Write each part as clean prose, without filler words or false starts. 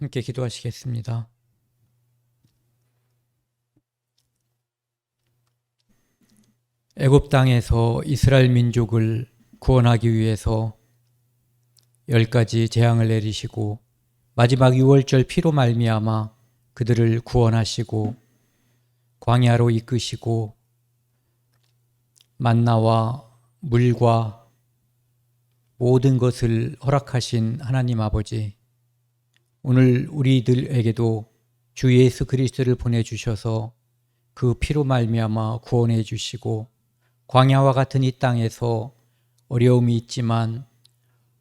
함께 기도하시겠습니다. 애굽 땅에서 이스라엘 민족을 구원하기 위해서 10가지 재앙을 내리시고 마지막 6월절 피로 말미암아 그들을 구원하시고 광야로 이끄시고 만나와 물과 모든 것을 허락하신 하나님 아버지, 오늘 우리들에게도 주 예수 그리스도를 보내주셔서 그 피로 말미암아 구원해 주시고 광야와 같은 이 땅에서 어려움이 있지만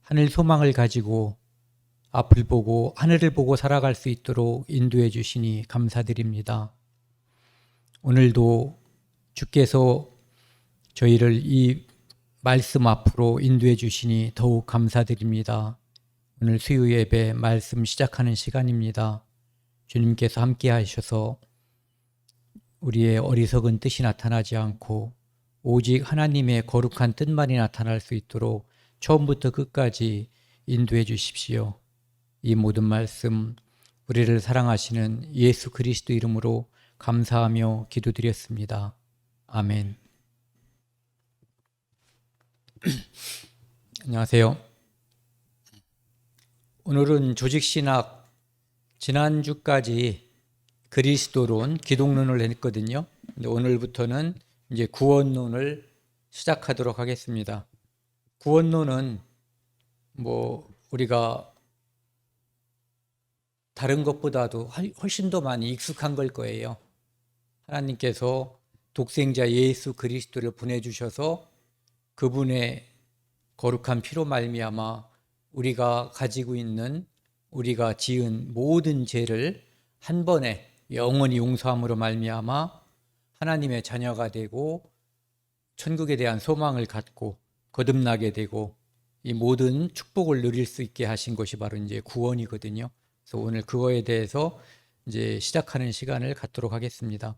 하늘 소망을 가지고 앞을 보고 하늘을 보고 살아갈 수 있도록 인도해 주시니 감사드립니다. 오늘도 주께서 저희를 이 말씀 앞으로 인도해 주시니 더욱 감사드립니다. 오늘 수요 예배 말씀 시작하는 시간입니다. 주님께서 함께 하셔서 우리의 어리석은 뜻이 나타나지 않고 오직 하나님의 거룩한 뜻만이 나타날 수 있도록 처음부터 끝까지 인도해 주십시오. 이 모든 말씀 우리를 사랑하시는 예수 그리스도 이름으로 감사하며 기도드렸습니다. 아멘. 안녕하세요. 오늘은 조직신학 지난주까지 그리스도론, 기독론을 했거든요. 근데 오늘부터는 이제 구원론을 시작하도록 하겠습니다. 구원론은 우리가 다른 것보다도 훨씬 더 많이 익숙한 걸 거예요. 하나님께서 독생자 예수 그리스도를 보내주셔서 그분의 거룩한 피로 말미암아 우리가 가지고 있는, 우리가 지은 모든 죄를 한 번에 영원히 용서함으로 말미암아 하나님의 자녀가 되고 천국에 대한 소망을 갖고 거듭나게 되고 이 모든 축복을 누릴 수 있게 하신 것이 바로 이제 구원이거든요. 그래서 오늘 그거에 대해서 이제 시작하는 시간을 갖도록 하겠습니다.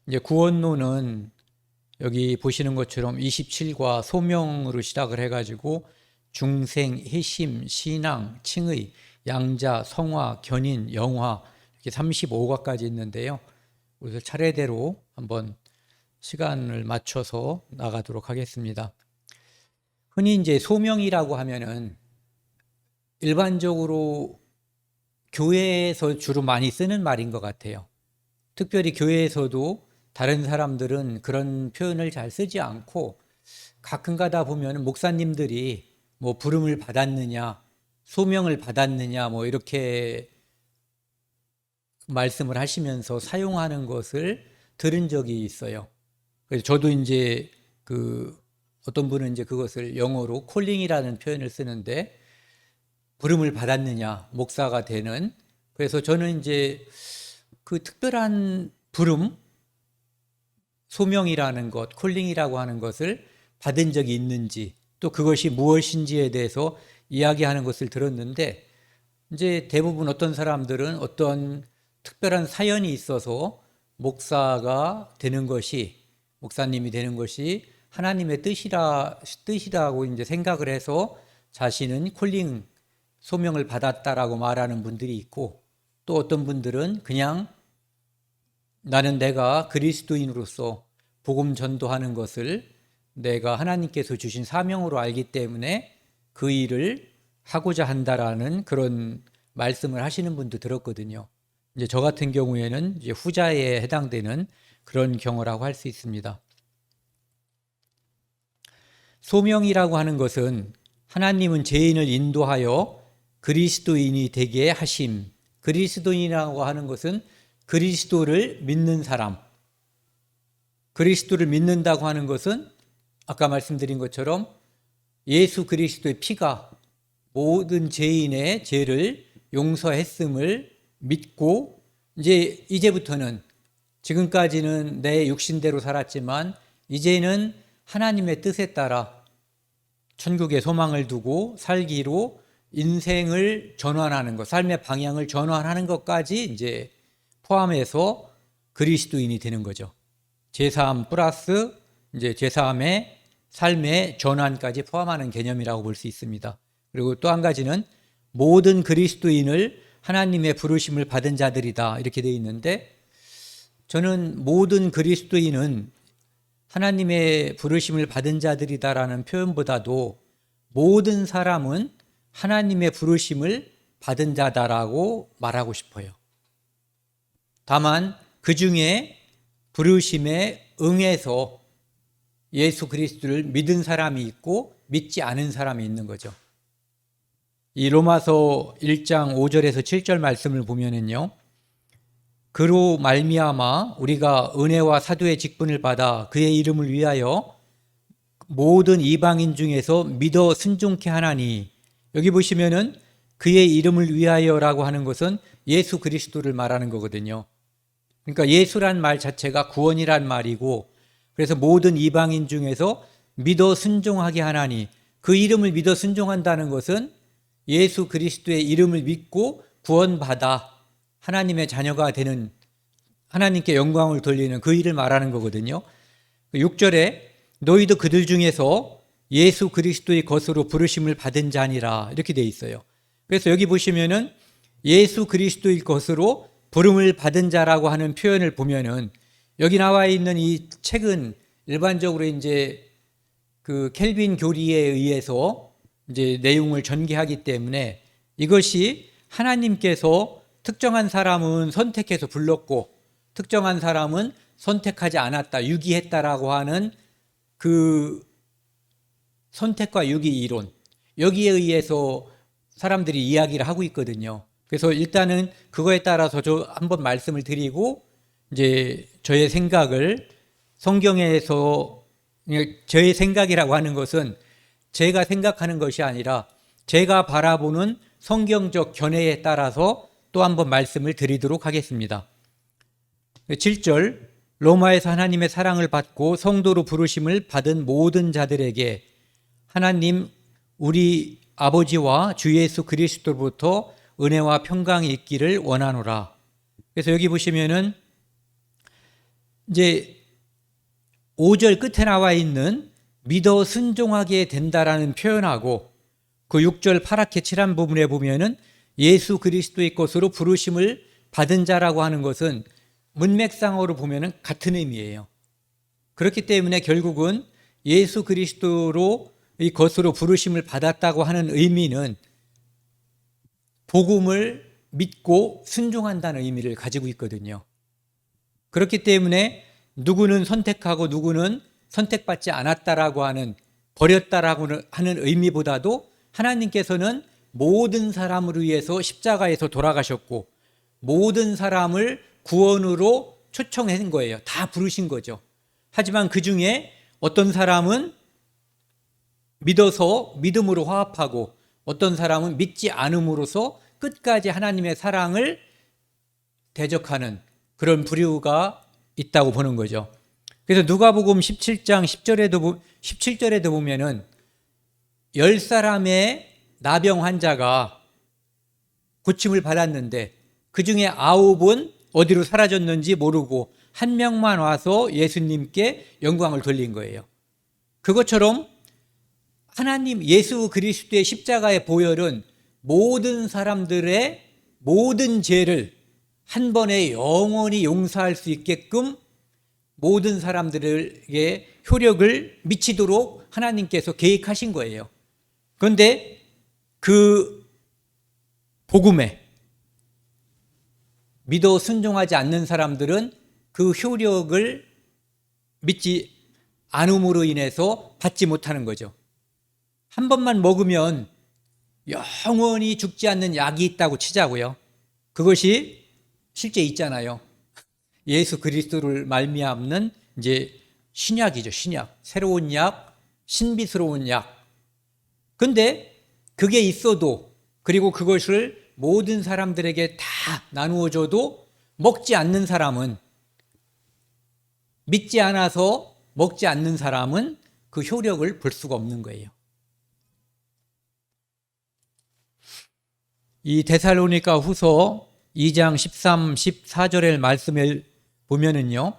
이제 구원론은 여기 보시는 것처럼 27과 소명으로 시작을 해가지고 중생, 회심, 신앙, 칭의, 양자, 성화, 견인, 영화 이렇게 35과까지 있는데요. 그래서 차례대로 한번 시간을 맞춰서 나가도록 하겠습니다. 흔히 이제 소명이라고 하면은 일반적으로 교회에서 주로 많이 쓰는 말인 것 같아요. 특별히 교회에서도 다른 사람들은 그런 표현을 잘 쓰지 않고 가끔 가다 보면 목사님들이 부름을 받았느냐, 소명을 받았느냐 이렇게 말씀을 하시면서 사용하는 것을 들은 적이 있어요. 그래서 저도 이제 어떤 분은 이제 그것을 영어로 콜링이라는 표현을 쓰는데 부름을 받았느냐, 목사가 되는. 그래서 저는 이제 그 특별한 부름, 소명이라는 것, 콜링이라고 하는 것을 받은 적이 있는지 또 그것이 무엇인지에 대해서 이야기하는 것을 들었는데 이제 대부분 어떤 사람들은 어떤 특별한 사연이 있어서 목사가 되는 것이, 목사님이 되는 것이 하나님의 뜻이라고 이제 생각을 해서 자신은 콜링, 소명을 받았다라고 말하는 분들이 있고 또 어떤 분들은 그냥 나는 내가 그리스도인으로서 복음 전도하는 것을 내가 하나님께서 주신 사명으로 알기 때문에 그 일을 하고자 한다라는 그런 말씀을 하시는 분도 들었거든요. 이제 저 같은 경우에는 이제 후자에 해당되는 그런 경우라고 할 수 있습니다. 소명이라고 하는 것은 하나님은 죄인을 인도하여 그리스도인이 되게 하심. 그리스도인이라고 하는 것은 그리스도를 믿는 사람. 그리스도를 믿는다고 하는 것은 아까 말씀드린 것처럼 예수 그리스도의 피가 모든 죄인의 죄를 용서했음을 믿고 이제부터는, 지금까지는 내 육신대로 살았지만 이제는 하나님의 뜻에 따라 천국의 소망을 두고 살기로 인생을 전환하는 것, 삶의 방향을 전환하는 것까지 이제 포함해서 그리스도인이 되는 거죠. 제사함 플러스 이제 제사함의 삶의 전환까지 포함하는 개념이라고 볼 수 있습니다. 그리고 또 한 가지는 모든 그리스도인을 하나님의 부르심을 받은 자들이다 이렇게 되어 있는데, 저는 모든 그리스도인은 하나님의 부르심을 받은 자들이다라는 표현보다도 모든 사람은 하나님의 부르심을 받은 자다라고 말하고 싶어요. 다만 그 중에 부르심에 응해서 예수 그리스도를 믿은 사람이 있고 믿지 않은 사람이 있는 거죠. 이 로마서 1장 5절에서 7절 말씀을 보면은요, 그로 말미암아 우리가 은혜와 사도의 직분을 받아 그의 이름을 위하여 모든 이방인 중에서 믿어 순종케 하나니, 여기 보시면은 그의 이름을 위하여라고 하는 것은 예수 그리스도를 말하는 거거든요. 그러니까 예수란 말 자체가 구원이란 말이고, 그래서 모든 이방인 중에서 믿어 순종하게 하나니, 그 이름을 믿어 순종한다는 것은 예수 그리스도의 이름을 믿고 구원받아 하나님의 자녀가 되는, 하나님께 영광을 돌리는 그 일을 말하는 거거든요. 6절에 너희도 그들 중에서 예수 그리스도의 것으로 부르심을 받은 자니라 이렇게 돼 있어요. 그래서 여기 보시면은 예수 그리스도의 것으로 부름을 받은 자라고 하는 표현을 보면은, 여기 나와 있는 이 책은 일반적으로 이제 그 켈빈 교리에 의해서 이제 내용을 전개하기 때문에, 이것이 하나님께서 특정한 사람은 선택해서 불렀고 특정한 사람은 선택하지 않았다, 유기했다라고 하는 그 선택과 유기 이론, 여기에 의해서 사람들이 이야기를 하고 있거든요. 그래서 일단은 그거에 따라서 저 한번 말씀을 드리고, 이제 저의 생각을, 성경에서 저의 생각이라고 하는 것은 제가 생각하는 것이 아니라 제가 바라보는 성경적 견해에 따라서 또 한번 말씀을 드리도록 하겠습니다. 7절, 로마에서 하나님의 사랑을 받고 성도로 부르심을 받은 모든 자들에게 하나님 우리 아버지와 주 예수 그리스도로부터 은혜와 평강이 있기를 원하노라. 그래서 여기 보시면은 이제 5절 끝에 나와 있는 믿어 순종하게 된다라는 표현하고, 그 6절 파랗게 칠한 부분에 보면은 예수 그리스도의 것으로 부르심을 받은 자라고 하는 것은 문맥상으로 보면은 같은 의미예요. 그렇기 때문에 결국은 예수 그리스도로 이 것으로 부르심을 받았다고 하는 의미는 복음을 믿고 순종한다는 의미를 가지고 있거든요. 그렇기 때문에 누구는 선택하고 누구는 선택받지 않았다라고 하는, 버렸다라고 하는 의미보다도 하나님께서는 모든 사람을 위해서 십자가에서 돌아가셨고 모든 사람을 구원으로 초청한 거예요. 다 부르신 거죠. 하지만 그 중에 어떤 사람은 믿어서 믿음으로 화합하고 어떤 사람은 믿지 않음으로써 끝까지 하나님의 사랑을 대적하는 그런 부류가 있다고 보는 거죠. 그래서 누가복음 17장 17절에도 보면은 10사람의 나병 환자가 고침을 받았는데 그 중에 9은 어디로 사라졌는지 모르고 한 명만 와서 예수님께 영광을 돌린 거예요. 그것처럼 하나님 예수 그리스도의 십자가의 보혈은 모든 사람들의 모든 죄를 한 번에 영원히 용서할 수 있게끔 모든 사람들에게 효력을 미치도록 하나님께서 계획하신 거예요. 그런데 그 복음에 믿어 순종하지 않는 사람들은 그 효력을 믿지 않음으로 인해서 받지 못하는 거죠. 한 번만 먹으면 영원히 죽지 않는 약이 있다고 치자고요. 그것이 실제 있잖아요. 예수 그리스도를 말미암는 이제 신약이죠. 신약, 새로운 약, 신비스러운 약. 근데 그게 있어도, 그리고 그것을 모든 사람들에게 다 나누어 줘도 먹지 않는 사람은, 믿지 않아서 먹지 않는 사람은 그 효력을 볼 수가 없는 거예요. 이 데살로니가 후서 2장 13, 14절의 말씀을 보면은요,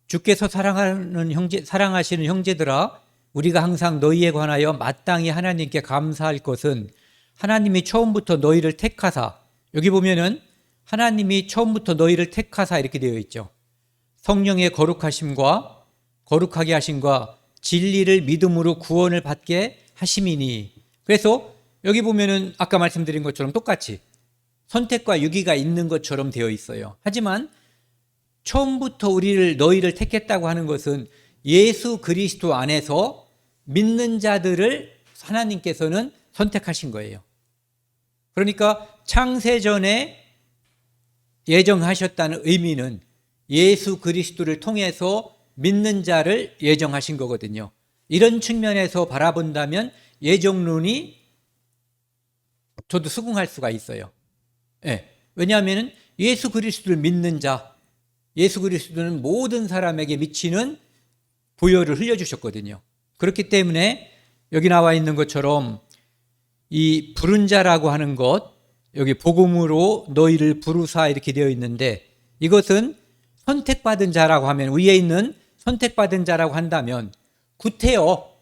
주께서 사랑하시는 형제들아, 우리가 항상 너희에 관하여 마땅히 하나님께 감사할 것은 하나님이 처음부터 너희를 택하사, 여기 보면은 하나님이 처음부터 너희를 택하사 이렇게 되어 있죠. 성령의 거룩하심과 거룩하게 하심과 진리를 믿음으로 구원을 받게 하심이니. 그래서 여기 보면은 아까 말씀드린 것처럼 똑같이 선택과 유기가 있는 것처럼 되어 있어요. 하지만 처음부터 너희를 택했다고 하는 것은 예수 그리스도 안에서 믿는 자들을 하나님께서는 선택하신 거예요. 그러니까 창세전에 예정하셨다는 의미는 예수 그리스도를 통해서 믿는 자를 예정하신 거거든요. 이런 측면에서 바라본다면 예정론이 저도 수긍할 수가 있어요. 왜냐하면 예수 그리스도를 믿는 자, 예수 그리스도는 모든 사람에게 미치는 보혈을 흘려주셨거든요. 그렇기 때문에 여기 나와 있는 것처럼 이 부른 자라고 하는 것, 여기 복음으로 너희를 부르사 이렇게 되어 있는데, 이것은 선택받은 자라고 하면, 위에 있는 선택받은 자라고 한다면 구태여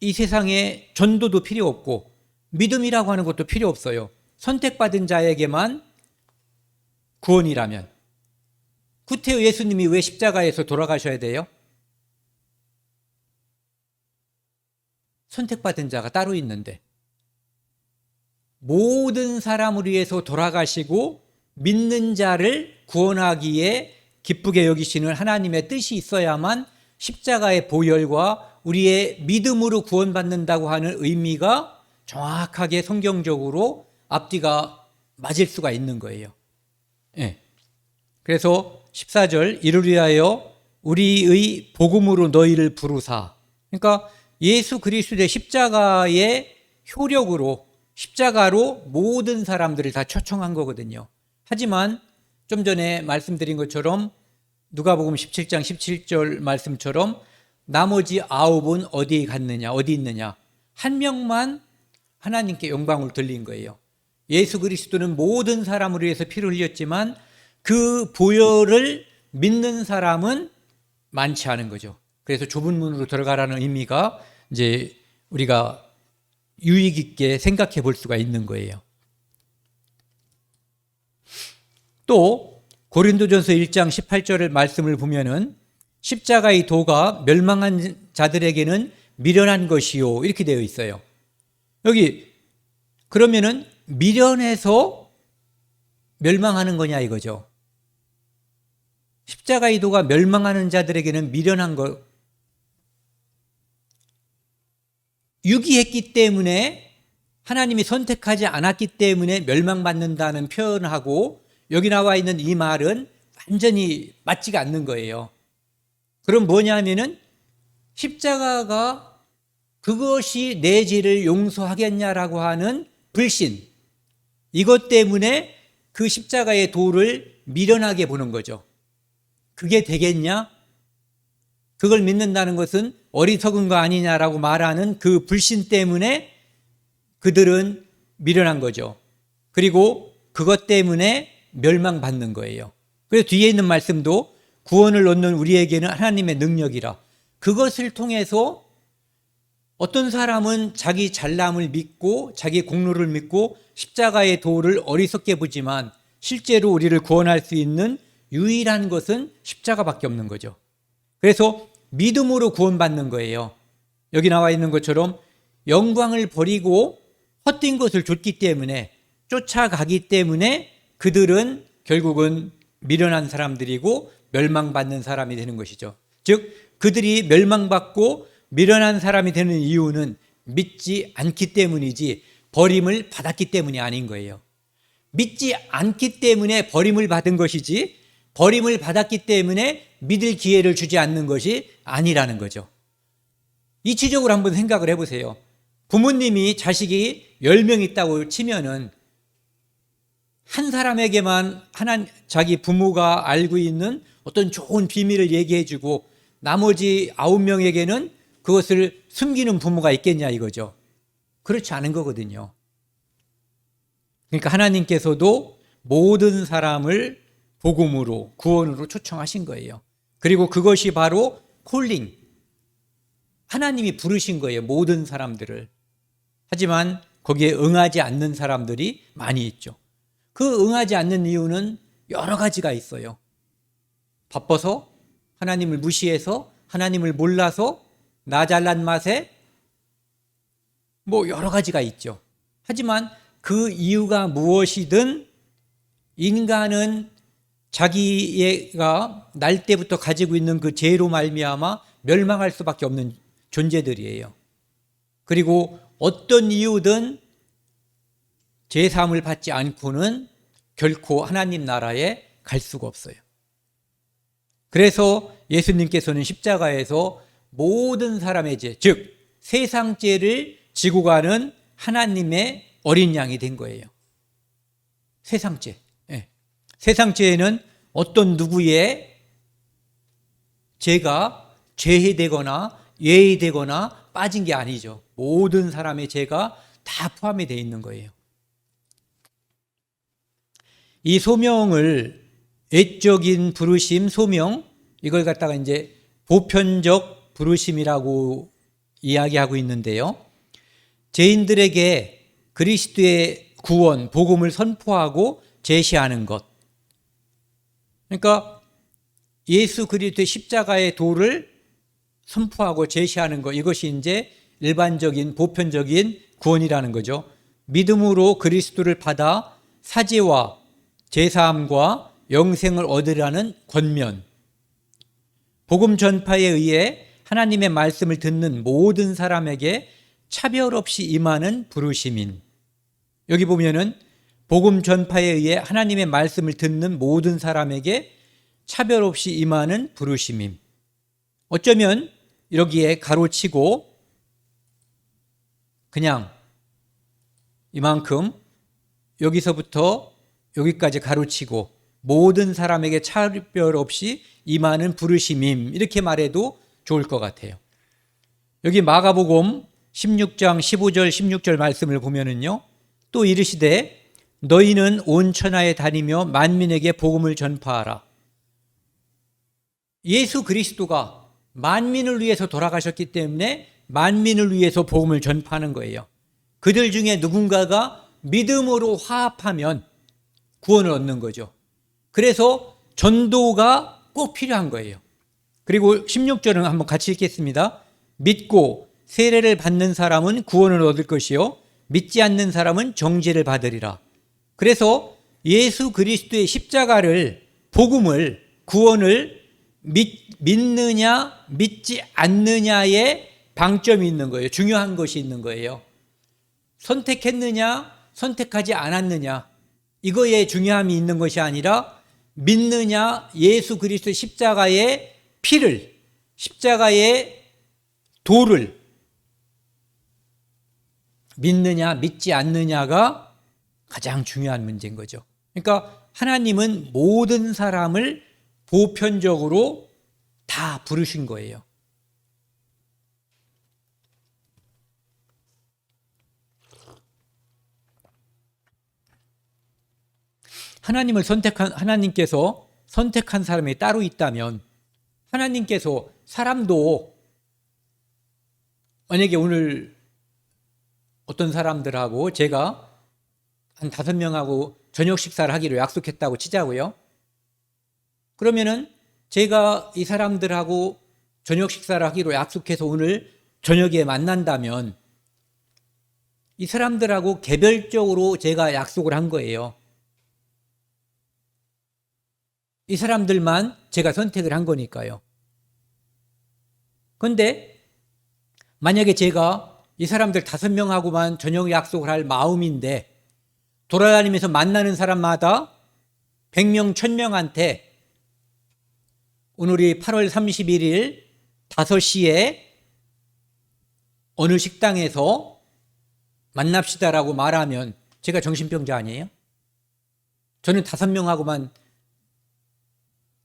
이 세상에 전도도 필요 없고 믿음이라고 하는 것도 필요 없어요. 선택받은 자에게만 구원이라면 구태여 예수님이 왜 십자가에서 돌아가셔야 돼요? 선택받은 자가 따로 있는데, 모든 사람을 위해서 돌아가시고 믿는 자를 구원하기에 기쁘게 여기시는 하나님의 뜻이 있어야만 십자가의 보혈과 우리의 믿음으로 구원받는다고 하는 의미가 정확하게 성경적으로 앞뒤가 맞을 수가 있는 거예요. 그래서 14절, 이를 위하여 우리의 복음으로 너희를 부르사. 그러니까 예수 그리스도의 십자가의 효력으로, 십자가로 모든 사람들을 다 초청한 거거든요. 하지만 좀 전에 말씀드린 것처럼 누가복음 17장 17절 말씀처럼 나머지 9은 어디에 갔느냐, 어디 있느냐? 한 명만 하나님께 영광을 돌린 거예요. 예수 그리스도는 모든 사람을 위해서 피를 흘렸지만 그 보혈을 믿는 사람은 많지 않은 거죠. 그래서 좁은 문으로 들어가라는 의미가 이제 우리가 유익 있게 생각해 볼 수가 있는 거예요. 또 고린도전서 1장 18절의 말씀을 보면은 십자가의 도가 멸망한 자들에게는 미련한 것이요 이렇게 되어 있어요. 여기 그러면은 미련해서 멸망하는 거냐 이거죠. 십자가의 도가 멸망하는 자들에게는 미련한 것, 유기했기 때문에 하나님이 선택하지 않았기 때문에 멸망받는다는 표현하고 여기 나와 있는 이 말은 완전히 맞지가 않는 거예요. 그럼 뭐냐면은 십자가가 그것이 내 죄를 용서하겠냐라고 하는 불신, 이것 때문에 그 십자가의 도를 미련하게 보는 거죠. 그게 되겠냐? 그걸 믿는다는 것은 어리석은 거 아니냐라고 말하는 그 불신 때문에 그들은 미련한 거죠. 그리고 그것 때문에 멸망받는 거예요. 그래서 뒤에 있는 말씀도 구원을 얻는 우리에게는 하나님의 능력이라. 그것을 통해서 어떤 사람은 자기 잘남을 믿고 자기 공로를 믿고 십자가의 도를 어리석게 보지만 실제로 우리를 구원할 수 있는 유일한 것은 십자가밖에 없는 거죠. 그래서 믿음으로 구원받는 거예요. 여기 나와 있는 것처럼 영광을 버리고 헛된 것을 줬기 때문에, 쫓아가기 때문에 그들은 결국은 미련한 사람들이고 멸망받는 사람이 되는 것이죠. 즉 그들이 멸망받고 미련한 사람이 되는 이유는 믿지 않기 때문이지 버림을 받았기 때문이 아닌 거예요. 믿지 않기 때문에 버림을 받은 것이지 버림을 받았기 때문에 믿을 기회를 주지 않는 것이 아니라는 거죠. 이치적으로 한번 생각을 해보세요. 부모님이 자식이 10명 있다고 치면은 한 사람에게만 자기 부모가 알고 있는 어떤 좋은 비밀을 얘기해주고 나머지 9명에게는 그것을 숨기는 부모가 있겠냐 이거죠. 그렇지 않은 거거든요. 그러니까 하나님께서도 모든 사람을 복음으로, 구원으로 초청하신 거예요. 그리고 그것이 바로 콜링, 하나님이 부르신 거예요. 모든 사람들을. 하지만 거기에 응하지 않는 사람들이 많이 있죠. 그 응하지 않는 이유는 여러 가지가 있어요. 바빠서, 하나님을 무시해서, 하나님을 몰라서, 나 잘난 맛에 뭐 여러 가지가 있죠. 하지만 그 이유가 무엇이든 인간은 자기가 날 때부터 가지고 있는 그 죄로 말미암아 멸망할 수밖에 없는 존재들이에요. 그리고 어떤 이유든 죄 사함을 받지 않고는 결코 하나님 나라에 갈 수가 없어요. 그래서 예수님께서는 십자가에서 모든 사람의 죄, 즉 세상 죄를 지고 가는 하나님의 어린 양이 된 거예요. 세상 죄. 네. 세상 죄에는 어떤 누구의 죄가 죄해되거나 예의되거나 빠진 게 아니죠. 모든 사람의 죄가 다 포함이 되어 있는 거예요. 이 소명을 외적인 부르심, 소명, 이걸 갖다가 이제 보편적 부르심이라고 이야기하고 있는데요. 죄인들에게 그리스도의 구원, 복음을 선포하고 제시하는 것. 그러니까 예수 그리스도의 십자가의 도를 선포하고 제시하는 것, 이것이 이제 일반적인 보편적인 구원이라는 거죠. 믿음으로 그리스도를 받아 사죄와 제사함과 영생을 얻으라는 권면. 복음 전파에 의해 하나님의 말씀을 듣는 모든 사람에게 차별 없이 임하는 부르심인. 여기 보면은 복음 전파에 의해 하나님의 말씀을 듣는 모든 사람에게 차별 없이 임하는 부르심임. 어쩌면 여기에 가로치고 그냥 이만큼 여기서부터 여기까지 가로치고 모든 사람에게 차별 없이 임하는 부르심임, 이렇게 말해도 좋을 것 같아요. 여기 마가복음 16장 15절 16절 말씀을 보면은요, 또 이르시되 너희는 온 천하에 다니며 만민에게 복음을 전파하라. 예수 그리스도가 만민을 위해서 돌아가셨기 때문에 만민을 위해서 복음을 전파하는 거예요. 그들 중에 누군가가 믿음으로 화합하면 구원을 얻는 거죠. 그래서 전도가 꼭 필요한 거예요. 그리고 16절은 한번 같이 읽겠습니다. 믿고 세례를 받는 사람은 구원을 얻을 것이요 믿지 않는 사람은 정죄를 받으리라. 그래서 예수 그리스도의 십자가를, 복음을, 구원을 믿느냐 믿지 않느냐에 방점이 있는 거예요. 중요한 것이 있는 거예요. 선택했느냐 선택하지 않았느냐, 이거에 중요함이 있는 것이 아니라 믿느냐, 예수 그리스도 십자가의 피를, 십자가의 도를 믿느냐 믿지 않느냐가 가장 중요한 문제인 거죠. 그러니까 하나님은 모든 사람을 보편적으로 다 부르신 거예요. 하나님께서 선택한 사람이 따로 있다면, 하나님께서 사람도 만약에 오늘 어떤 사람들하고 제가 한 5명하고 저녁 식사를 하기로 약속했다고 치자고요. 그러면은 제가 이 사람들하고 저녁 식사를 하기로 약속해서 오늘 저녁에 만난다면 이 사람들하고 개별적으로 제가 약속을 한 거예요. 이 사람들만 제가 선택을 한 거니까요. 그런데 만약에 제가 이 사람들 5명하고만 저녁 약속을 할 마음인데 돌아다니면서 만나는 사람마다 100명, 1000명한테 오늘이 8월 31일 5시에 어느 식당에서 만납시다라고 말하면 제가 정신병자 아니에요? 저는 5명하고만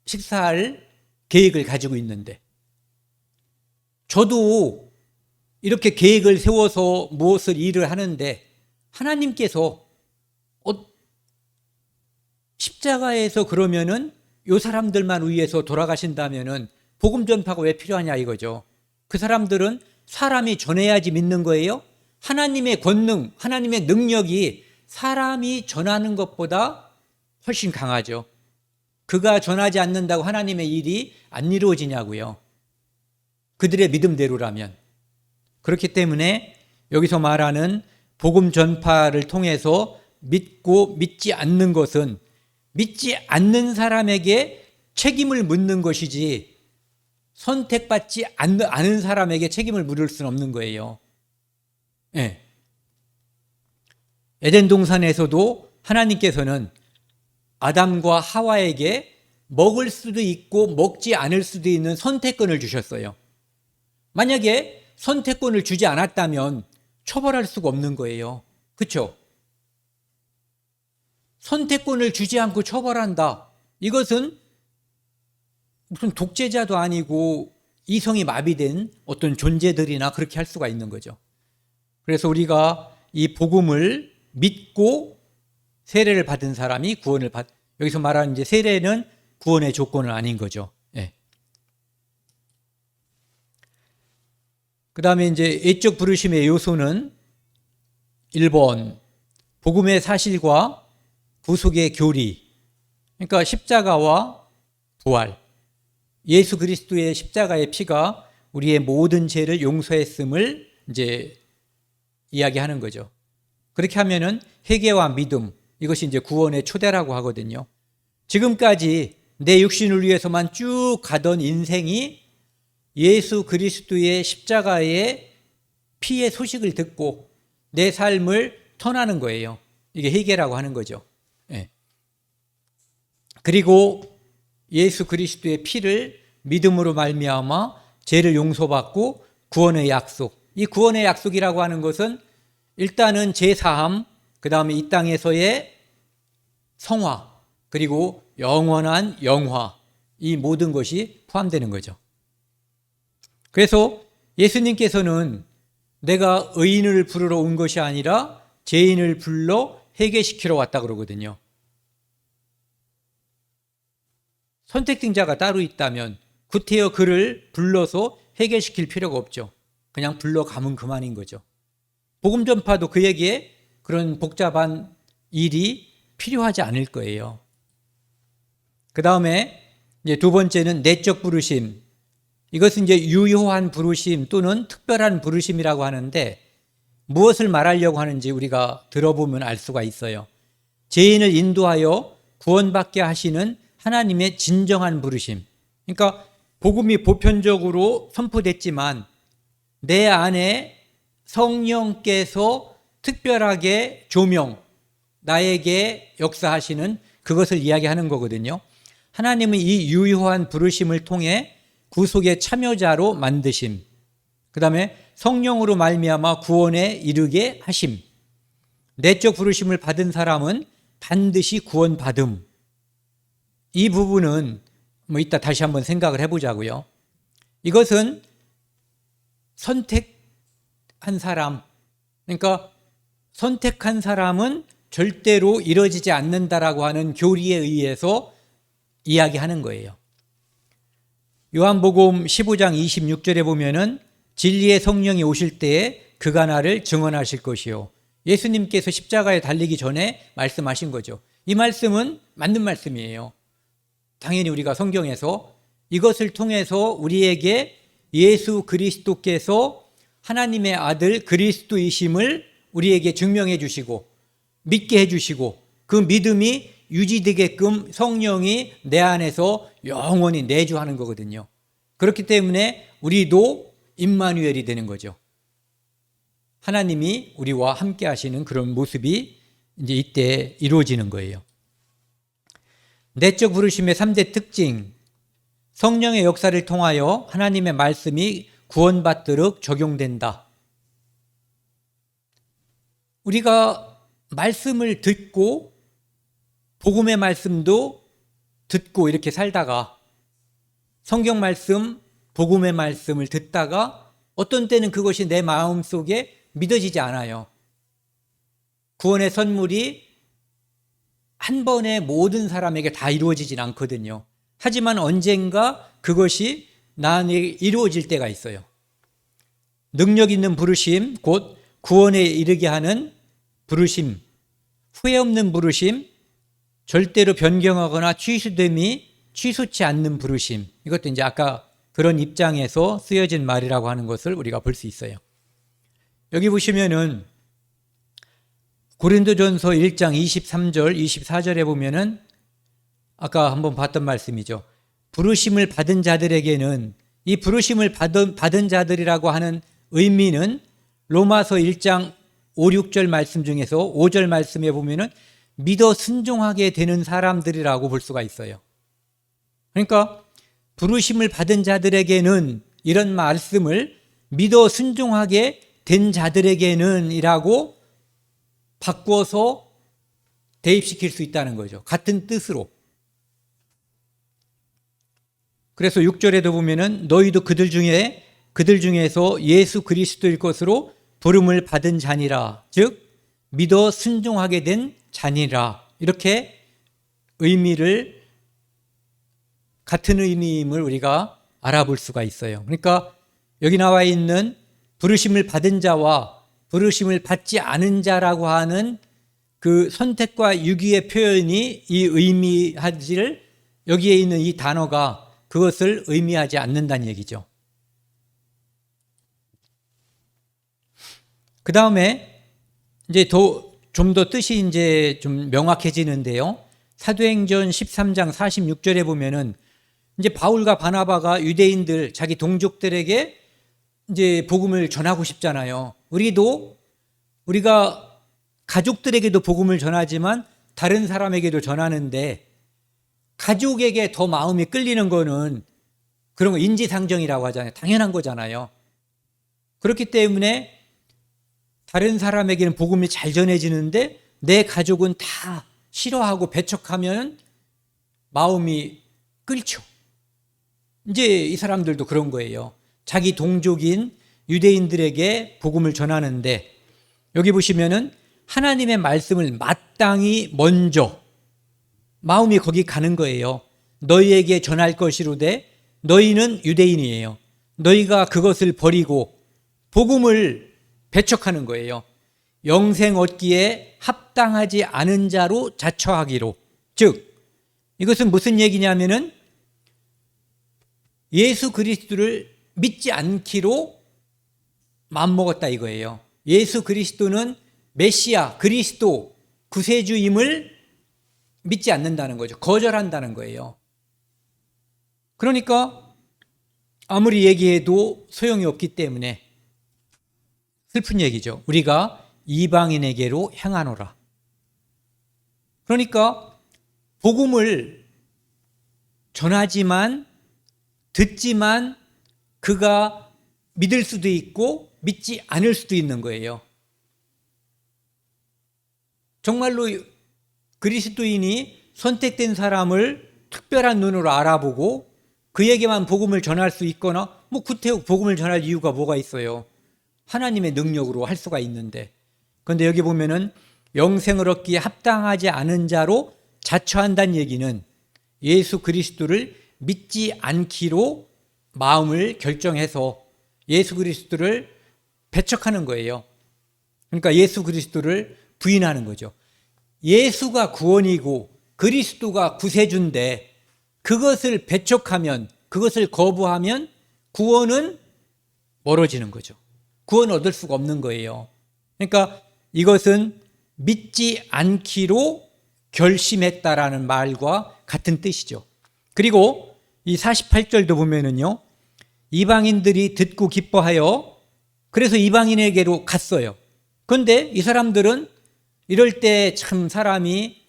식사할 계획을 가지고 있는데, 저도 이렇게 계획을 세워서 무엇을 일을 하는데 하나님께서 십자가에서 그러면은 이 사람들만 위해서 돌아가신다면은 복음 전파가 왜 필요하냐 이거죠. 그 사람들은 사람이 전해야지 믿는 거예요? 하나님의 권능, 하나님의 능력이 사람이 전하는 것보다 훨씬 강하죠. 그가 전하지 않는다고 하나님의 일이 안 이루어지냐고요. 그들의 믿음대로라면. 그렇기 때문에 여기서 말하는 복음 전파를 통해서 믿고 믿지 않는 것은 믿지 않는 사람에게 책임을 묻는 것이지 선택받지 않은 사람에게 책임을 물을 수는 없는 거예요. 네. 에덴 동산에서도 하나님께서는 아담과 하와에게 먹을 수도 있고 먹지 않을 수도 있는 선택권을 주셨어요. 만약에 선택권을 주지 않았다면 처벌할 수가 없는 거예요. 그렇죠? 선택권을 주지 않고 처벌한다. 이것은 무슨 독재자도 아니고 이성이 마비된 어떤 존재들이나 그렇게 할 수가 있는 거죠. 그래서 우리가 이 복음을 믿고 세례를 받은 사람이 여기서 말하는 이제 세례는 구원의 조건은 아닌 거죠. 예. 그 다음에 이제 예적 부르심의 요소는 1번, 복음의 사실과 구속의 교리. 그러니까 십자가와 부활. 예수 그리스도의 십자가의 피가 우리의 모든 죄를 용서했음을 이제 이야기하는 거죠. 그렇게 하면은 회개와 믿음, 이것이 이제 구원의 초대라고 하거든요. 지금까지 내 육신을 위해서만 쭉 가던 인생이 예수 그리스도의 십자가의 피의 소식을 듣고 내 삶을 턴하는 거예요. 이게 회개라고 하는 거죠. 예. 그리고 예수 그리스도의 피를 믿음으로 말미암아 죄를 용서받고 구원의 약속. 이 구원의 약속이라고 하는 것은 일단은 죄사함, 그 다음에 이 땅에서의 성화, 그리고 영원한 영화, 이 모든 것이 포함되는 거죠. 그래서 예수님께서는 내가 의인을 부르러 온 것이 아니라 죄인을 불러 회개시키러 왔다 그러거든요. 선택된 자가 따로 있다면 구태여 그를 불러서 회개시킬 필요가 없죠. 그냥 불러가면 그만인 거죠. 복음 전파도 그에게 그런 복잡한 일이 필요하지 않을 거예요. 그 다음에 이제 두 번째는 내적 부르심. 이것은 이제 유효한 부르심 또는 특별한 부르심이라고 하는데 무엇을 말하려고 하는지 우리가 들어보면 알 수가 있어요. 죄인을 인도하여 구원받게 하시는 하나님의 진정한 부르심. 그러니까 복음이 보편적으로 선포됐지만 내 안에 성령께서 특별하게 조명, 나에게 역사하시는 그것을 이야기하는 거거든요. 하나님은 이 유효한 부르심을 통해 구속의 참여자로 만드심, 그 다음에 성령으로 말미암아 구원에 이르게 하심. 내적 부르심을 받은 사람은 반드시 구원받음. 이 부분은 이따 다시 한번 생각을 해보자고요. 이것은 선택한 사람, 그러니까 선택한 사람은 절대로 이루어지지 않는다라고 하는 교리에 의해서 이야기하는 거예요. 요한복음 15장 26절에 보면은 진리의 성령이 오실 때에 그가 나를 증언하실 것이요. 예수님께서 십자가에 달리기 전에 말씀하신 거죠. 이 말씀은 맞는 말씀이에요. 당연히 우리가 성경에서 이것을 통해서 우리에게 예수 그리스도께서 하나님의 아들 그리스도이심을 우리에게 증명해 주시고 믿게 해 주시고 그 믿음이 유지되게끔 성령이 내 안에서 영원히 내주하는 거거든요. 그렇기 때문에 우리도 임마누엘이 되는 거죠. 하나님이 우리와 함께 하시는 그런 모습이 이제 이때 이루어지는 거예요. 내적 부르심의 3대 특징. 성령의 역사를 통하여 하나님의 말씀이 구원받도록 적용된다. 우리가 말씀을 듣고 복음의 말씀도 듣고 이렇게 살다가 성경 말씀, 복음의 말씀을 듣다가 어떤 때는 그것이 내 마음속에 믿어지지 않아요. 구원의 선물이 한 번에 모든 사람에게 다 이루어지진 않거든요. 하지만 언젠가 그것이 나에게 이루어질 때가 있어요. 능력 있는 부르심, 곧 구원에 이르게 하는 부르심, 후회 없는 부르심, 절대로 변경하거나 취소치 않는 부르심. 이것도 이제 아까 그런 입장에서 쓰여진 말이라고 하는 것을 우리가 볼 수 있어요. 여기 보시면은 고린도전서 1장 23절, 24절에 보면은 아까 한번 봤던 말씀이죠. 부르심을 받은 자들에게는, 이 부르심을 받은 자들이라고 하는 의미는 로마서 1장 5, 6절 말씀 중에서 5절 말씀에 보면은 믿어 순종하게 되는 사람들이라고 볼 수가 있어요. 그러니까 부르심을 받은 자들에게는, 이런 말씀을 믿어 순종하게 된 자들에게는 이라고 바꿔서 대입시킬 수 있다는 거죠. 같은 뜻으로. 그래서 6절에도 보면은 너희도 그들 중에서 예수 그리스도일 것으로 부름을 받은 자니라. 즉 믿어 순종하게 된 자니라. 이렇게 같은 의미임을 우리가 알아볼 수가 있어요. 그러니까 여기 나와 있는 부르심을 받은 자와 부르심을 받지 않은 자라고 하는 그 선택과 유기의 표현이 이 의미하지를, 여기에 있는 이 단어가 그것을 의미하지 않는다는 얘기죠. 그 다음에 이제 좀 더 뜻이 이제 좀 명확해지는데요. 사도행전 13장 46절에 보면은 이제 바울과 바나바가 유대인들, 자기 동족들에게 이제 복음을 전하고 싶잖아요. 우리가 가족들에게도 복음을 전하지만 다른 사람에게도 전하는데, 가족에게 더 마음이 끌리는 거는 그런 거 인지상정이라고 하잖아요. 당연한 거잖아요. 그렇기 때문에 다른 사람에게는 복음이 잘 전해지는데 내 가족은 다 싫어하고 배척하면 마음이 끓죠. 이제 이 사람들도 그런 거예요. 자기 동족인 유대인들에게 복음을 전하는데, 여기 보시면은 하나님의 말씀을 마땅히 먼저, 마음이 거기 가는 거예요. 너희에게 전할 것이로되 너희는 유대인이에요. 너희가 그것을 버리고 복음을 배척하는 거예요. 영생 얻기에 합당하지 않은 자로 자처하기로. 즉 이것은 무슨 얘기냐면은 예수 그리스도를 믿지 않기로 마음먹었다 이거예요. 예수 그리스도는 메시아, 그리스도, 구세주임을 믿지 않는다는 거죠. 거절한다는 거예요. 그러니까 아무리 얘기해도 소용이 없기 때문에 슬픈 얘기죠. 우리가 이방인에게로 향하노라. 그러니까 복음을 전하지만, 듣지만 그가 믿을 수도 있고 믿지 않을 수도 있는 거예요. 정말로 그리스도인이 선택된 사람을 특별한 눈으로 알아보고 그에게만 복음을 전할 수 있거나, 구태여 복음을 전할 이유가 뭐가 있어요? 하나님의 능력으로 할 수가 있는데. 그런데 여기 보면은 영생을 얻기에 합당하지 않은 자로 자처한다는 얘기는 예수 그리스도를 믿지 않기로 마음을 결정해서 예수 그리스도를 배척하는 거예요. 그러니까 예수 그리스도를 부인하는 거죠. 예수가 구원이고 그리스도가 구세주인데 그것을 배척하면, 그것을 거부하면 구원은 멀어지는 거죠. 구원 얻을 수가 없는 거예요. 그러니까 이것은 믿지 않기로 결심했다라는 말과 같은 뜻이죠. 그리고 이 48절도 보면은요, 이방인들이 듣고 기뻐하여 그래서 이방인에게로 갔어요. 그런데 이 사람들은 이럴 때 참 사람이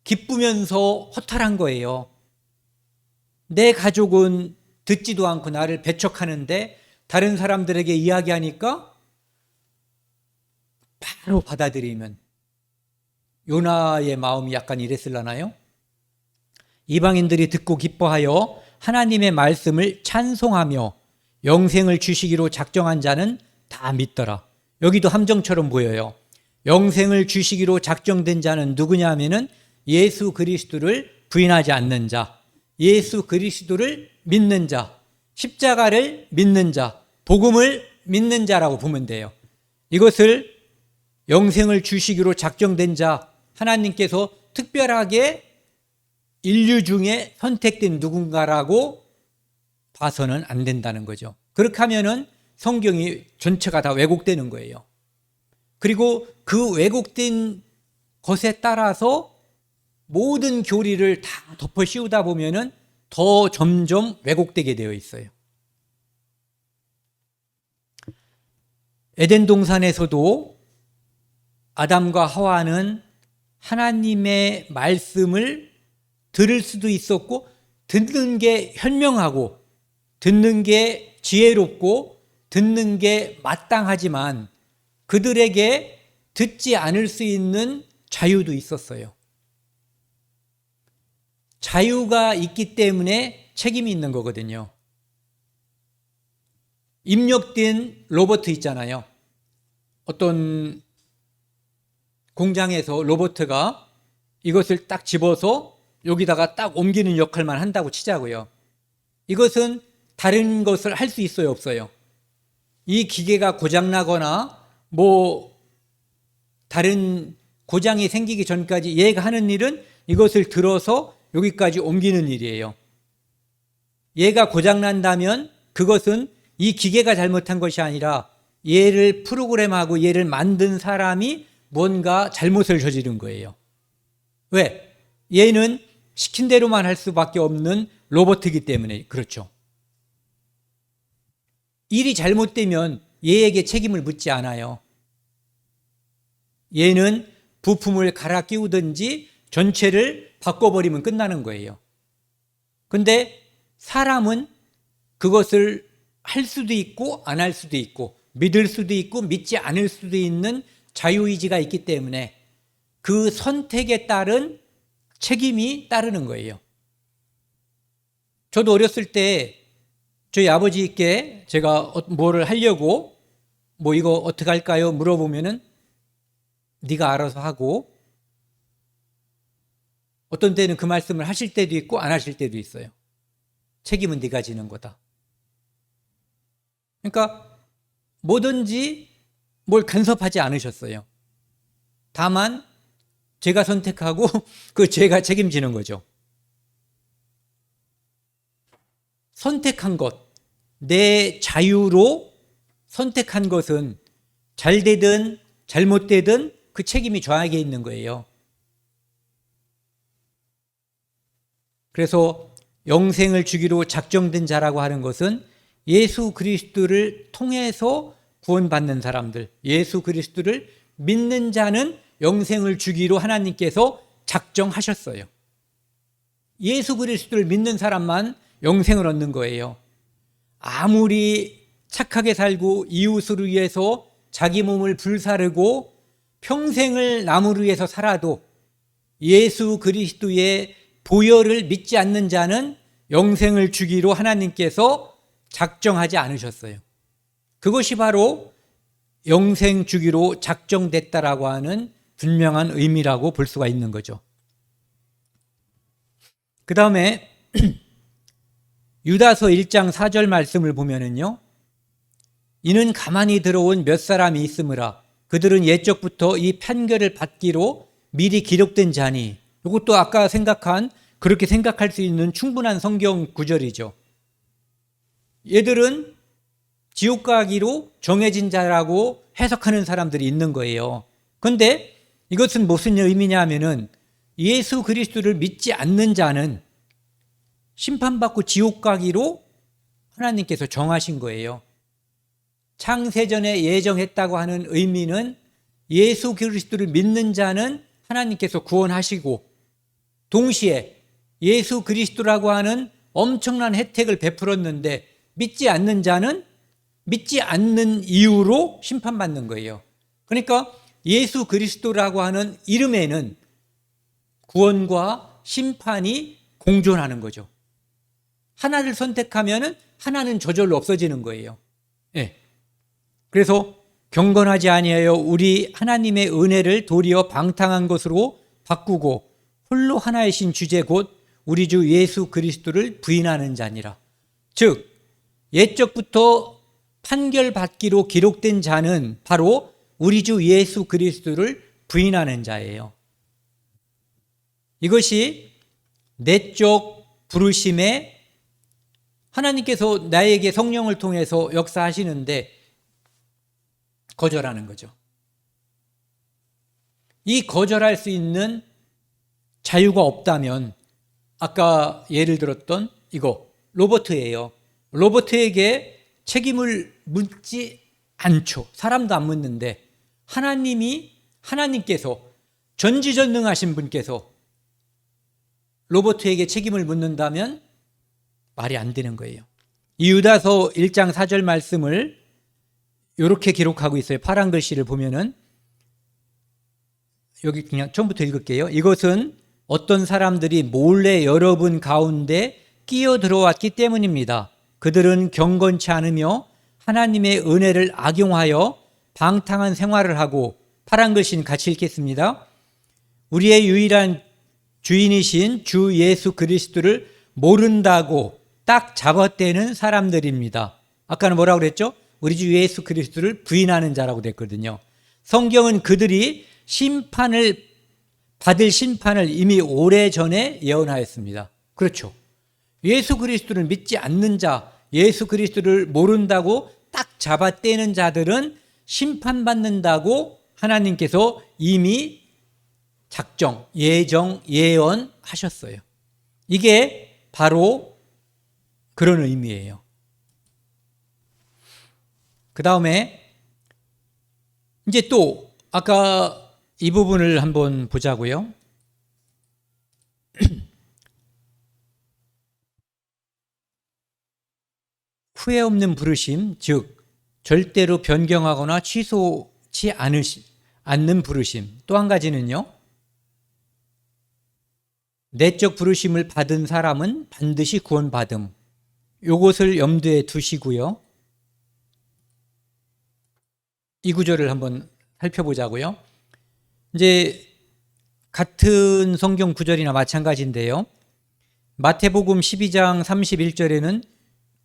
기쁘면서 허탈한 거예요. 내 가족은 듣지도 않고 나를 배척하는데 다른 사람들에게 이야기하니까 바로 받아들이면, 요나의 마음이 약간 이랬을라나요? 이방인들이 듣고 기뻐하여 하나님의 말씀을 찬송하며 영생을 주시기로 작정한 자는 다 믿더라. 여기도 함정처럼 보여요. 영생을 주시기로 작정된 자는 누구냐 하면은 예수 그리스도를 부인하지 않는 자, 예수 그리스도를 믿는 자, 십자가를 믿는 자, 복음을 믿는 자라고 보면 돼요. 이것을 영생을 주시기로 작정된 자, 하나님께서 특별하게 인류 중에 선택된 누군가라고 봐서는 안 된다는 거죠. 그렇게 하면은 성경이 전체가 다 왜곡되는 거예요. 그리고 그 왜곡된 것에 따라서 모든 교리를 다 덮어 씌우다 보면은 더 점점 왜곡되게 되어 있어요. 에덴 동산에서도 아담과 하와는 하나님의 말씀을 들을 수도 있었고, 듣는 게 현명하고 듣는 게 지혜롭고 듣는 게 마땅하지만 그들에게 듣지 않을 수 있는 자유도 있었어요. 자유가 있기 때문에 책임이 있는 거거든요. 입력된 로봇 있잖아요. 어떤 공장에서 로봇가 이것을 딱 집어서 여기다가 딱 옮기는 역할만 한다고 치자고요. 이것은 다른 것을 할 수 있어요, 없어요? 이 기계가 고장나거나 다른 고장이 생기기 전까지 얘가 하는 일은 이것을 들어서 여기까지 옮기는 일이에요. 얘가 고장난다면 그것은 이 기계가 잘못한 것이 아니라 얘를 프로그램하고 얘를 만든 사람이 뭔가 잘못을 저지른 거예요. 왜? 얘는 시킨 대로만 할 수밖에 없는 로봇이기 때문에 그렇죠. 일이 잘못되면 얘에게 책임을 묻지 않아요. 얘는 부품을 갈아 끼우든지 전체를 바꿔버리면 끝나는 거예요. 근데 사람은 그것을 할 수도 있고 안 할 수도 있고 믿을 수도 있고 믿지 않을 수도 있는 자유의지가 있기 때문에 그 선택에 따른 책임이 따르는 거예요. 저도 어렸을 때 저희 아버지께 제가 뭐를 하려고 이거 어떻게 할까요? 물어보면은 네가 알아서 하고, 어떤 때는 그 말씀을 하실 때도 있고 안 하실 때도 있어요. 책임은 네가 지는 거다. 그러니까 뭐든지 뭘 간섭하지 않으셨어요. 다만 제가 선택하고 그 제가 책임지는 거죠. 선택한 것, 내 자유로 선택한 것은 잘 되든 잘못되든 그 책임이 저에게 있는 거예요. 그래서 영생을 주기로 작정된 자라고 하는 것은 예수 그리스도를 통해서 구원받는 사람들, 예수 그리스도를 믿는 자는 영생을 주기로 하나님께서 작정하셨어요. 예수 그리스도를 믿는 사람만 영생을 얻는 거예요. 아무리 착하게 살고 이웃을 위해서 자기 몸을 불사르고 평생을 남을 위해서 살아도 예수 그리스도의 보혈을 믿지 않는 자는 영생을 주기로 하나님께서 작정하지 않으셨어요. 그것이 바로 영생 주기로 작정됐다라고 하는 분명한 의미라고 볼 수가 있는 거죠. 그 다음에 유다서 1장 4절 말씀을 보면은요, 이는 가만히 들어온 몇 사람이 있으므라 그들은 옛적부터 이 판결을 받기로 미리 기록된 자니. 이것도 아까 생각한, 그렇게 생각할 수 있는 충분한 성경 구절이죠. 얘들은 지옥 가기로 정해진 자라고 해석하는 사람들이 있는 거예요. 그런데 이것은 무슨 의미냐 하면은 예수 그리스도를 믿지 않는 자는 심판받고 지옥 가기로 하나님께서 정하신 거예요. 창세전에 예정했다고 하는 의미는 예수 그리스도를 믿는 자는 하나님께서 구원하시고 동시에 예수 그리스도라고 하는 엄청난 혜택을 베풀었는데 믿지 않는 자는 믿지 않는 이유로 심판받는 거예요. 그러니까 예수 그리스도라고 하는 이름에는 구원과 심판이 공존하는 거죠. 하나를 선택하면 하나는 저절로 없어지는 거예요. 네. 그래서 경건하지 아니하여 우리 하나님의 은혜를 도리어 방탕한 것으로 바꾸고 홀로 하나이신 주제 곧 우리 주 예수 그리스도를 부인하는 자니라. 즉 옛적부터 판결받기로 기록된 자는 바로 우리 주 예수 그리스도를 부인하는 자예요. 이것이 내적 부르심에 하나님께서 나에게 성령을 통해서 역사하시는데 거절하는 거죠. 이 거절할 수 있는 자유가 없다면 아까 예를 들었던 이거 로버트예요. 로버트에게 책임을 묻지 않죠. 사람도 안 묻는데 하나님께서 전지전능하신 분께서 로버트에게 책임을 묻는다면 말이 안 되는 거예요. 이 유다서 1장 4절 말씀을 이렇게 기록하고 있어요. 파란 글씨를 보면은 여기 그냥 처음부터 읽을게요. 이것은 어떤 사람들이 몰래 여러분 가운데 끼어 들어왔기 때문입니다. 그들은 경건치 않으며 하나님의 은혜를 악용하여 방탕한 생활을 하고, 파란 글씨는 같이 읽겠습니다. 우리의 유일한 주인이신 주 예수 그리스도를 모른다고 딱 잡아떼는 사람들입니다. 아까는 뭐라고 그랬죠? 우리 주 예수 그리스도를 부인하는 자라고 됐거든요. 성경은 그들이 받을 심판을 이미 오래전에 예언하였습니다. 그렇죠. 예수 그리스도를 믿지 않는 자, 예수 그리스도를 모른다고 딱 잡아떼는 자들은 심판받는다고 하나님께서 이미 작정, 예언하셨어요. 이게 바로 그런 의미예요. 그 다음에 이제 또 아까 이 부분을 한번 보자고요. 후회 없는 부르심, 즉 절대로 변경하거나 취소치 않는 부르심. 또 한 가지는요, 내적 부르심을 받은 사람은 반드시 구원받음. 요것을 염두에 두시고요. 이 구절을 한번 살펴보자고요. 이제 같은 성경 구절이나 마찬가지인데요. 마태복음 12장 31절에는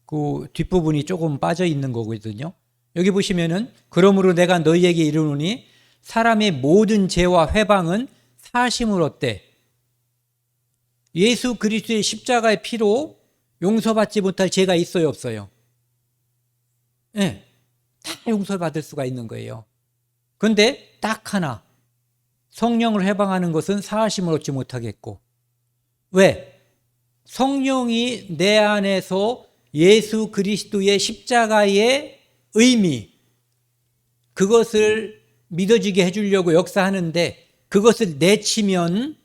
그 뒷부분이 조금 빠져 있는 거거든요. 여기 보시면은 그러므로 내가 너희에게 이르노니 사람의 모든 죄와 회방은 사심을 얻되 예수 그리스도의 십자가의 피로 용서받지 못할 죄가 있어요, 없어요? 네, 다 용서받을 수가 있는 거예요. 그런데 딱 하나, 성령을 해방하는 것은 사하심을 얻지 못하겠고. 왜? 성령이 내 안에서 예수 그리스도의 십자가의 의미, 그것을 믿어지게 해주려고 역사하는데 그것을 내치면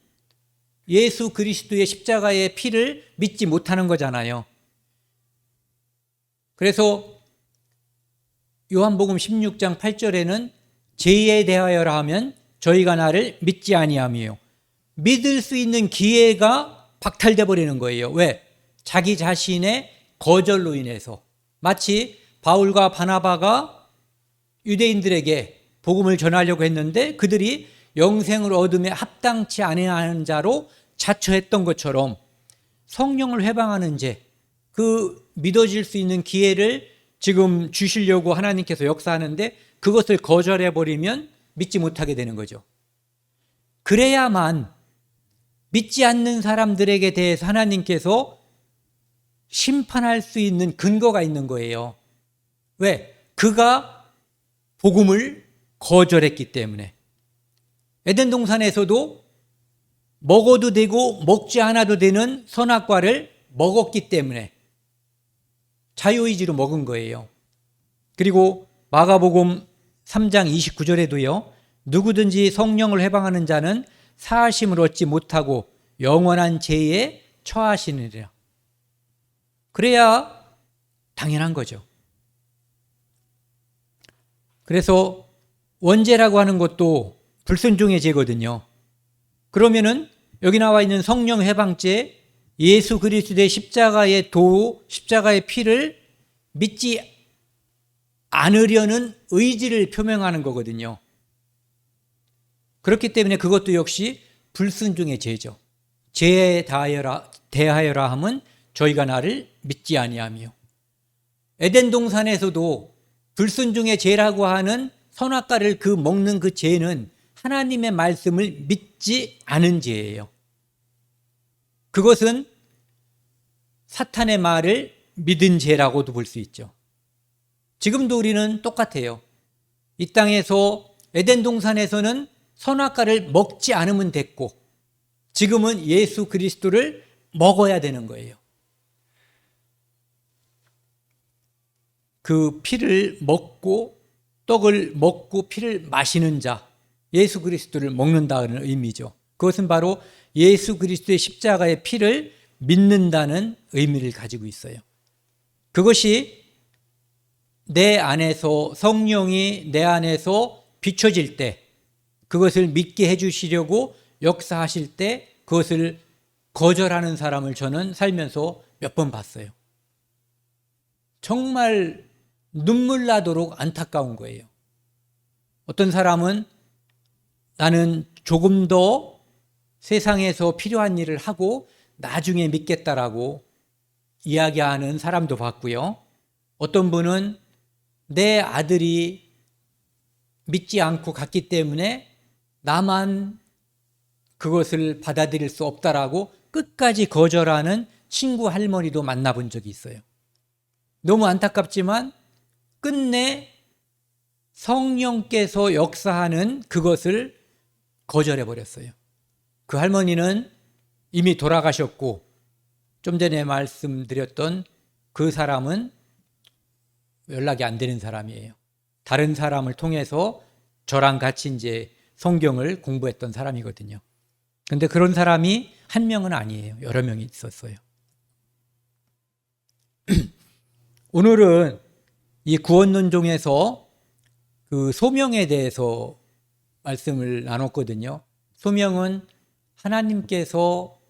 예수 그리스도의 십자가의 피를 믿지 못하는 거잖아요. 그래서 요한복음 16장 8절에는 죄에 대하여라 하면 저희가 나를 믿지 아니하며, 믿을 수 있는 기회가 박탈돼 버리는 거예요. 왜? 자기 자신의 거절로 인해서. 마치 바울과 바나바가 유대인들에게 복음을 전하려고 했는데 그들이 영생을 얻음에 합당치 아니하는 자로 자처했던 것처럼 성령을 해방하는 죄, 그 믿어질 수 있는 기회를 지금 주시려고 하나님께서 역사하는데 그것을 거절해 버리면 믿지 못하게 되는 거죠. 그래야만 믿지 않는 사람들에게 대해서 하나님께서 심판할 수 있는 근거가 있는 거예요. 왜? 그가 복음을 거절했기 때문에. 에덴 동산에서도 먹어도 되고 먹지 않아도 되는 선악과를 먹었기 때문에 자유의지로 먹은 거예요. 그리고 마가복음 3장 29절에도요. 누구든지 성령을 해방하는 자는 사하심을 얻지 못하고 영원한 죄에 처하시느니라. 그래야 당연한 거죠. 그래서 원죄라고 하는 것도 불순종의 죄거든요. 그러면은 여기 나와 있는 성령 해방죄, 예수 그리스도의 십자가의 십자가의 피를 믿지 않으려는 의지를 표명하는 거거든요. 그렇기 때문에 그것도 역시 불순종의 죄죠. 죄에 대하여라 함은 저희가 나를 믿지 아니하며. 에덴 동산에서도 불순종의 죄라고 하는 선악과를 먹는 그 죄는 하나님의 말씀을 믿지 않은 죄예요. 그것은 사탄의 말을 믿은 죄라고도 볼 수 있죠. 지금도 우리는 똑같아요. 이 땅에서 에덴 동산에서는 선악과를 먹지 않으면 됐고, 지금은 예수 그리스도를 먹어야 되는 거예요. 그 피를 먹고 떡을 먹고 피를 마시는 자, 예수 그리스도를 먹는다는 의미죠. 그것은 바로 예수 그리스도의 십자가의 피를 믿는다는 의미를 가지고 있어요. 그것이 내 안에서, 성령이 내 안에서 비춰질 때, 그것을 믿게 해주시려고 역사하실 때 그것을 거절하는 사람을 저는 살면서 몇 번 봤어요. 정말 눈물 나도록 안타까운 거예요. 어떤 사람은 나는 조금 더 세상에서 필요한 일을 하고 나중에 믿겠다라고 이야기하는 사람도 봤고요. 어떤 분은 내 아들이 믿지 않고 갔기 때문에 나만 그것을 받아들일 수 없다라고 끝까지 거절하는 친구 할머니도 만나본 적이 있어요. 너무 안타깝지만 끝내 성령께서 역사하는 그것을 거절해버렸어요. 그 할머니는 이미 돌아가셨고, 좀 전에 말씀드렸던 그 사람은 연락이 안 되는 사람이에요. 다른 사람을 통해서 저랑 같이 이제 성경을 공부했던 사람이거든요. 근데 그런 사람이 한 명은 아니에요. 여러 명이 있었어요. 오늘은 이 구원론종에서 그 소명에 대해서 말씀을 나눴거든요. 소명은 하나님께서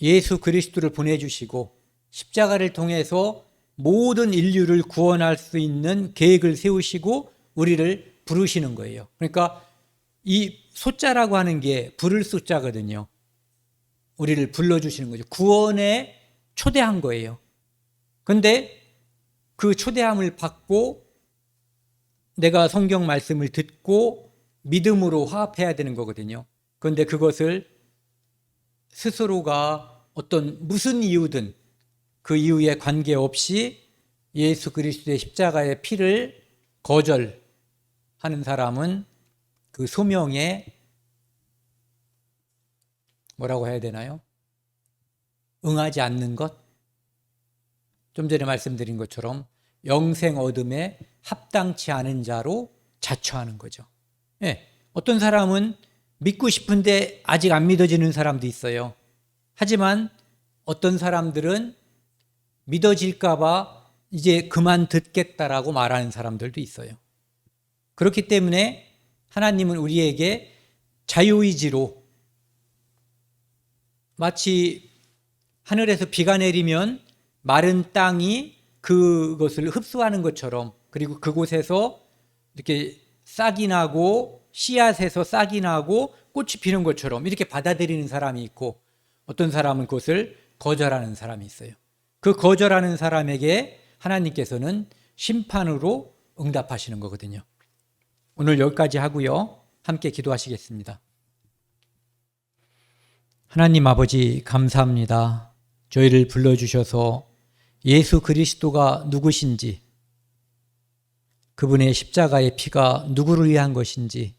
예수 그리스도를 보내주시고 십자가를 통해서 모든 인류를 구원할 수 있는 계획을 세우시고 우리를 부르시는 거예요. 그러니까 이 소자라고 하는 게 부를 숫자거든요. 우리를 불러주시는 거죠. 구원에 초대한 거예요. 그런데 그 초대함을 받고 내가 성경 말씀을 듣고 믿음으로 화합해야 되는 거거든요. 그런데 그것을 스스로가 어떤 무슨 이유든 그 이유에 관계없이 예수 그리스도의 십자가의 피를 거절하는 사람은 그 소명에 뭐라고 해야 되나요? 응하지 않는 것? 좀 전에 말씀드린 것처럼 영생 어둠에 합당치 않은 자로 자처하는 거죠. 예, 어떤 사람은 믿고 싶은데 아직 안 믿어지는 사람도 있어요. 하지만 어떤 사람들은 믿어질까 봐 이제 그만 듣겠다라고 말하는 사람들도 있어요. 그렇기 때문에 하나님은 우리에게 자유의지로, 마치 하늘에서 비가 내리면 마른 땅이 그것을 흡수하는 것처럼, 그리고 그곳에서 이렇게 싹이 나고 씨앗에서 싹이 나고 꽃이 피는 것처럼 이렇게 받아들이는 사람이 있고, 어떤 사람은 그것을 거절하는 사람이 있어요. 그 거절하는 사람에게 하나님께서는 심판으로 응답하시는 거거든요. 오늘 여기까지 하고요. 함께 기도하시겠습니다. 하나님 아버지, 감사합니다. 저희를 불러주셔서 예수 그리스도가 누구신지, 그분의 십자가의 피가 누구를 위한 것인지,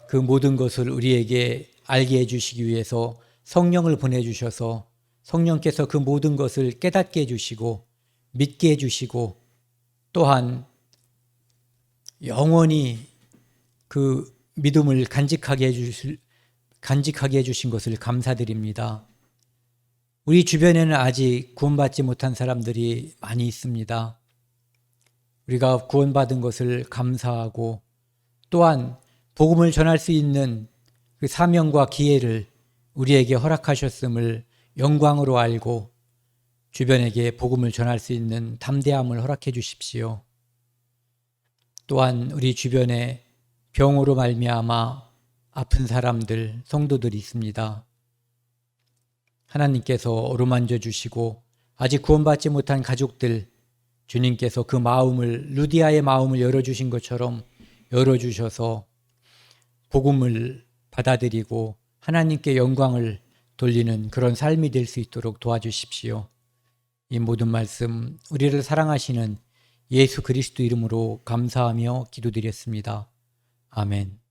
그 모든 것을 우리에게 알게 해주시기 위해서 성령을 보내주셔서 성령께서 그 모든 것을 깨닫게 해주시고 믿게 해주시고, 또한 영원히 그 믿음을 간직하게 해주신 것을 감사드립니다. 우리 주변에는 아직 구원받지 못한 사람들이 많이 있습니다. 우리가 구원받은 것을 감사하고, 또한 복음을 전할 수 있는 그 사명과 기회를 우리에게 허락하셨음을 영광으로 알고 주변에게 복음을 전할 수 있는 담대함을 허락해 주십시오. 또한 우리 주변에 병으로 말미암아 아픈 사람들, 성도들이 있습니다. 하나님께서 어루만져 주시고 아직 구원받지 못한 가족들, 주님께서 그 마음을, 루디아의 마음을 열어주신 것처럼 열어주셔서 복음을 받아들이고 하나님께 영광을 돌리는 그런 삶이 될 수 있도록 도와주십시오. 이 모든 말씀 우리를 사랑하시는 예수 그리스도 이름으로 감사하며 기도드렸습니다. 아멘.